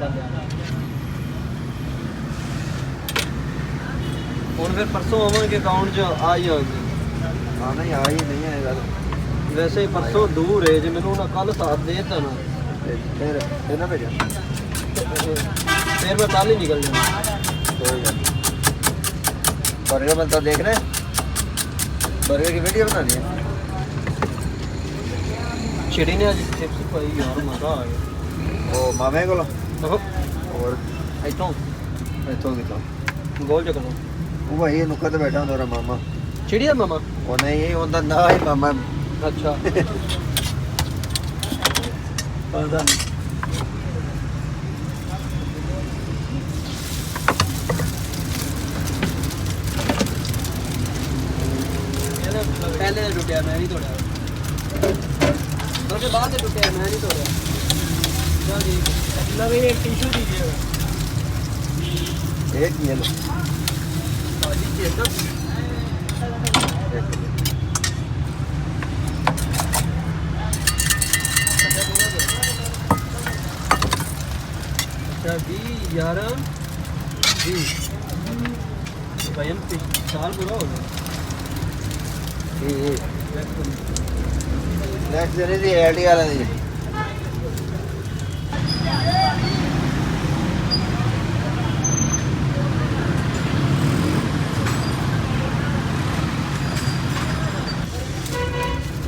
चल यार ਹੁਣ ਫਿਰ ਪਰਸੋਂ ਆਵਾਂਗੇ ਅਕਾਊਂਟ 'ਚ ਆ ਹੀ ਆਉਂਗੇ। ਹਾਂ ਨਹੀਂ ਆ ਹੀ ਨਹੀਂ ਆਏਗਾ ਵੈਸੇ ਪਰਸੋਂ ਦੂਰ ਹੈ, ਜੇ ਮੈਨੂੰ ਉਹਨਾਂ ਕੱਲ ਸਾਥ ਦੇ ਦਿੱਤਾ ਨਾ ਫਿਰ ਨਾ ਭੇਜਿਆ ਫਿਰ ਮੈਂ ਕੱਲ ਹੀ ਨਿਕਲ ਜਾਣਾ। कोई गल बर्गर बनता देख रहे बर्गर की वीडियो बनानी है चिड़ी ने आज चिप्स पाई यार मजा आ गया। वो मामे को और इतों इतों कितों गोल चक्कर वो भाई नुक्कर ते बैठा होंदा मामा चिड़ी दा मामा वो नहीं उनका ना ही मामा अच्छा पता नहीं पहले टुटिया मैं नहीं तोड़ा बल्कि बाद में टुटिया मैं नहीं तोड़ा। चल ठीक नवी एक टिश्यू दीजिएगा एक ये लो भाजी चेक अच्छा 20 11 20 भाई हम साल पूरा हो गया। नेक्स्ट जने दी एडी वाला दी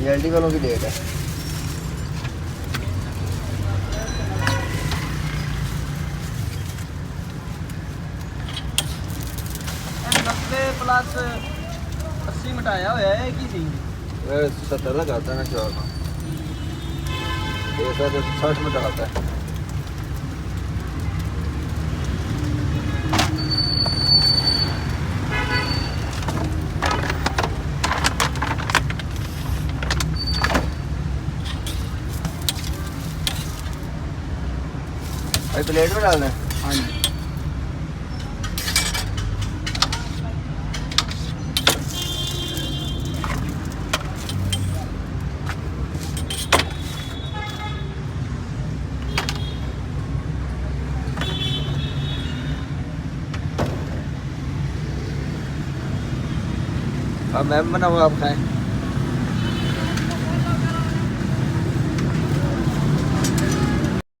ये एडी वालों की डेट है प्लस 80 मिटाया होया है की सी 70 का करता ना शौक ऐसा तो 60 में डालता है भाई प्लेट में डालना है हाँ जी अब मैं बनाऊँ आप खाएं